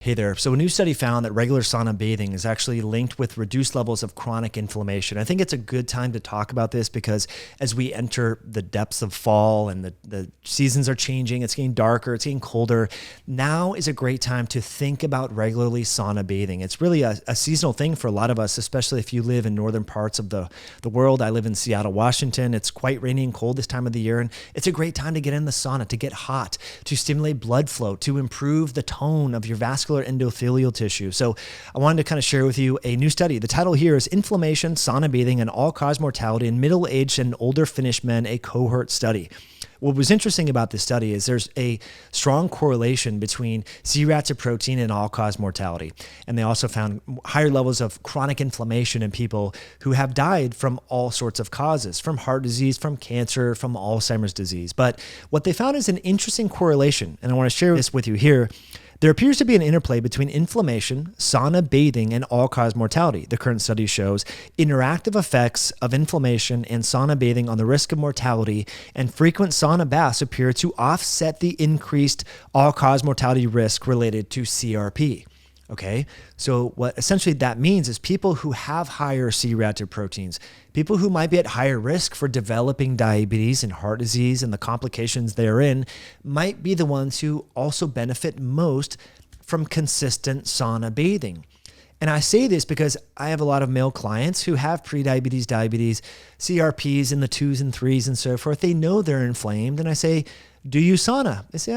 Hey there. So a new study found that regular sauna bathing is actually linked with reduced levels of chronic inflammation. I think it's a good time to talk about this because as we enter the depths of fall and the seasons are changing, it's getting darker, it's getting colder. Now is a great time to think about regularly sauna bathing. It's really a seasonal thing for a lot of us, especially if you live in northern parts of the world. I live in Seattle, Washington. It's quite rainy and cold this time of the year. And it's a great time to get in the sauna, to get hot, to stimulate blood flow, to improve the tone of your vascular endothelial tissue. So I wanted to kind of share with you a new study. The title here is Inflammation, Sauna Bathing, and All-Cause Mortality in Middle-Aged and Older Finnish Men, a Cohort Study. What was interesting about this study is there's a strong correlation between C-reactive-protein and all-cause mortality. And they also found higher levels of chronic inflammation in people who have died from all sorts of causes, from heart disease, from cancer, from Alzheimer's disease. But what they found is an interesting correlation, and I want to share this with you here. There appears to be an interplay between inflammation, sauna bathing, and all-cause mortality. The current study shows interactive effects of inflammation and sauna bathing on the risk of mortality, and frequent sauna baths appear to offset the increased all-cause mortality risk related to CRP. Okay, so what essentially that means is people who have higher C-reactive proteins, people who might be at higher risk for developing diabetes and heart disease and the complications therein, might be the ones who also benefit most from consistent sauna bathing. And I say this because I have a lot of male clients who have prediabetes, diabetes, CRPs in the 2s and 3s and so forth. They know they're inflamed, and I say, do you sauna? They say,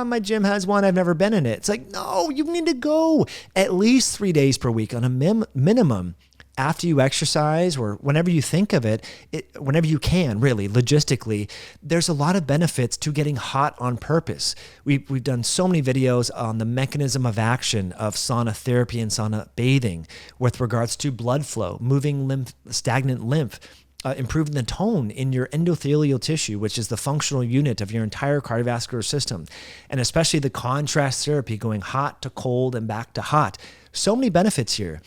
my gym has one. I've never been in it. It's like, no, you need to go at least 3 days per week on a minimum after you exercise or whenever you think of it, whenever you can, really, logistically. There's a lot of benefits to getting hot on purpose. We've done so many videos on the mechanism of action of sauna therapy and sauna bathing with regards to blood flow, moving stagnant lymph, improving the tone in your endothelial tissue, which is the functional unit of your entire cardiovascular system, and especially the contrast therapy, going hot to cold and back to hot. So many benefits here.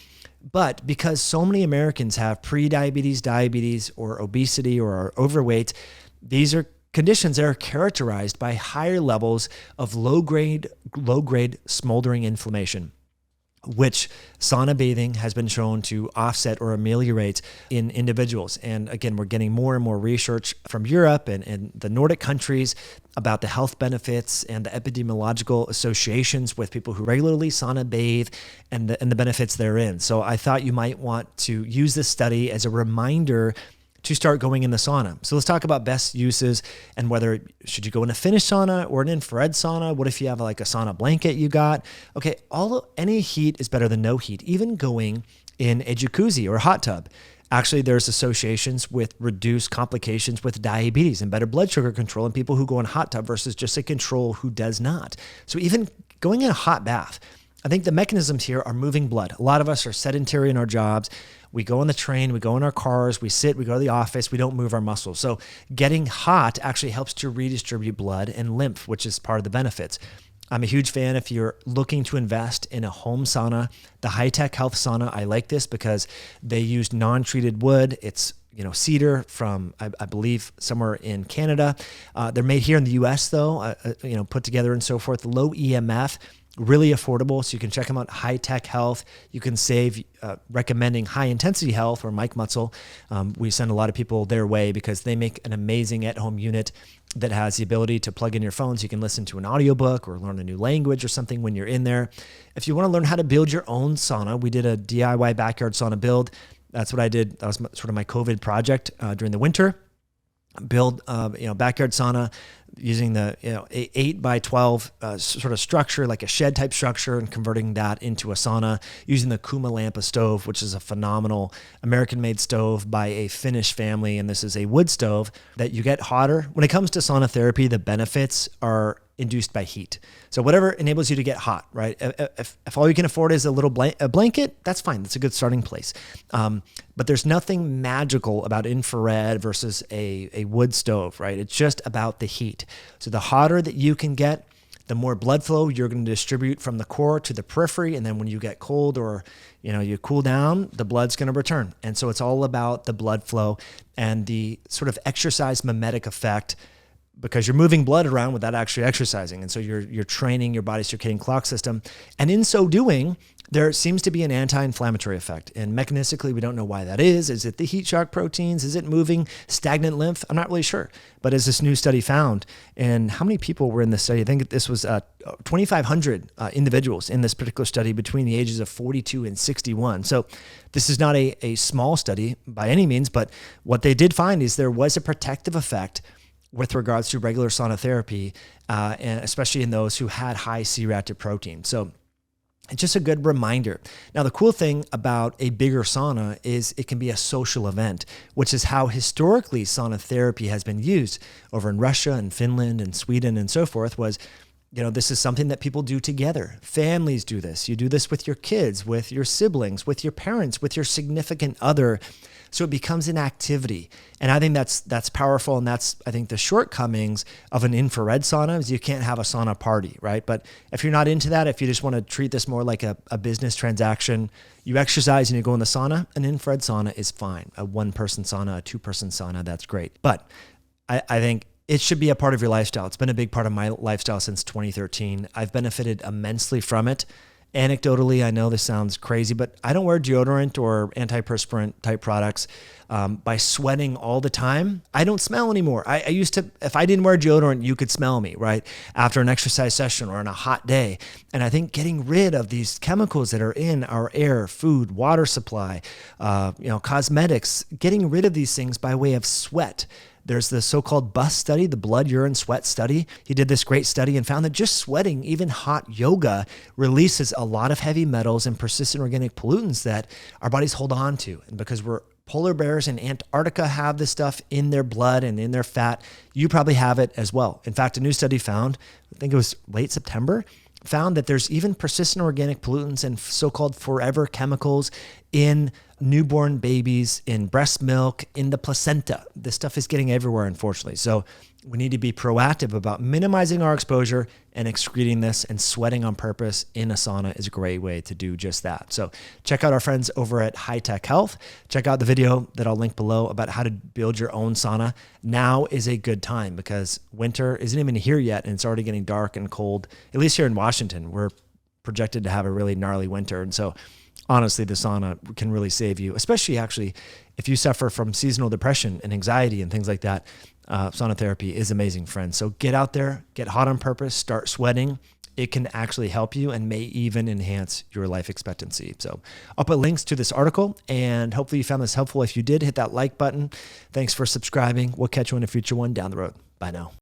But because so many Americans have prediabetes, diabetes, or obesity, or are overweight, these are conditions that are characterized by higher levels of low-grade smoldering inflammation, which sauna bathing has been shown to offset or ameliorate in individuals. And again, we're getting more and more research from Europe and the Nordic countries about the health benefits and the epidemiological associations with people who regularly sauna bathe and the benefits therein. So I thought you might want to use this study as a reminder to start going in the sauna. So let's talk about best uses and whether should you go in a Finnish sauna or an infrared sauna. What if you have like a sauna blanket you got? Okay, any heat is better than no heat, even going in a jacuzzi or a hot tub. Actually, there's associations with reduced complications with diabetes and better blood sugar control in people who go in a hot tub versus just a control who does not. So even going in a hot bath, I think the mechanisms here are moving blood. A lot of us are sedentary in our jobs. We go on the train, we go in our cars, we sit, we go to the office, we don't move our muscles. So getting hot actually helps to redistribute blood and lymph, which is part of the benefits. I'm a huge fan if you're looking to invest in a home sauna. The High-Tech Health Sauna, I like this because they used non-treated wood. It's cedar from, I believe, somewhere in Canada. They're made here in the U.S. though, put together and so forth. Low EMF. Really affordable, so you can check them out. High-Tech Health. You can save recommending High Intensity Health or Mike Mutzel. We send a lot of people their way because they make an amazing at-home unit that has the ability to plug in your phone so you can listen to an audiobook or learn a new language or something when you're in there. If you want to learn how to build your own sauna, we did a DIY backyard sauna build. That's what I did. That was sort of my COVID project during the winter. Build backyard sauna using the 8 by 12 sort of structure, like a shed type structure, and converting that into a sauna using the Kuma Lampa stove, which is a phenomenal American made stove by a Finnish family. And this is a wood stove that you get hotter. When it comes to sauna therapy, the benefits are induced by heat. So whatever enables you to get hot, right? If all you can afford is a blanket, that's fine. That's a good starting place. But there's nothing magical about infrared versus a wood stove, right? It's just about the heat. So the hotter that you can get, the more blood flow you're going to distribute from the core to the periphery. And then when you get cold or you cool down, the blood's going to return. And so it's all about the blood flow and the sort of exercise mimetic effect because you're moving blood around without actually exercising. And so you're training your body's circadian clock system. And in so doing, there seems to be an anti-inflammatory effect. And mechanistically, we don't know why that is. Is it the heat shock proteins? Is it moving stagnant lymph? I'm not really sure. But as this new study found, and how many people were in this study? I think this was 2,500 individuals in this particular study between the ages of 42 and 61. So this is not a small study by any means, but what they did find is there was a protective effect with regards to regular sauna therapy, and especially in those who had high C-reactive protein. So it's just a good reminder. Now, the cool thing about a bigger sauna is it can be a social event, which is how historically sauna therapy has been used over in Russia and Finland and Sweden and so forth. Was, this is something that people do together. Families do this. You do this with your kids, with your siblings, with your parents, with your significant other. So it becomes an activity. And I think that's powerful. And that's, I think, the shortcomings of an infrared sauna is you can't have a sauna party, right? But if you're not into that, if you just want to treat this more like a business transaction, you exercise and you go in the sauna, an infrared sauna is fine. A one-person sauna, a two-person sauna, that's great. But I think it should be a part of your lifestyle. It's been a big part of my lifestyle since 2013. I've benefited immensely from it. Anecdotally, I know this sounds crazy, but I don't wear deodorant or antiperspirant type products. By sweating all the time, I don't smell anymore. I used to, if I didn't wear deodorant, you could smell me, right? After an exercise session or on a hot day. And I think getting rid of these chemicals that are in our air, food, water supply, cosmetics, getting rid of these things by way of sweat. There's the so-called BUS study, the blood, urine, sweat study. He did this great study and found that just sweating, even hot yoga, releases a lot of heavy metals and persistent organic pollutants that our bodies hold on to. And because polar bears in Antarctica have this stuff in their blood and in their fat, you probably have it as well. In fact, a new study found, I think it was late September, found that there's even persistent organic pollutants and so-called forever chemicals in newborn babies, in breast milk, in the placenta. This stuff is getting everywhere, unfortunately. So we need to be proactive about minimizing our exposure and excreting this, and sweating on purpose in a sauna is a great way to do just that. So check out our friends over at High Tech Health. Check out the video that I'll link below about how to build your own sauna. Now is a good time because winter isn't even here yet, and it's already getting dark and cold. At least here in Washington, we're projected to have a really gnarly winter. And so honestly, the sauna can really save you, especially actually if you suffer from seasonal depression and anxiety and things like that. Sauna therapy is amazing, friends. So get out there, get hot on purpose, start sweating. It can actually help you and may even enhance your life expectancy. So I'll put links to this article, and hopefully you found this helpful. If you did, hit that like button. Thanks for subscribing. We'll catch you in a future one down the road. Bye now.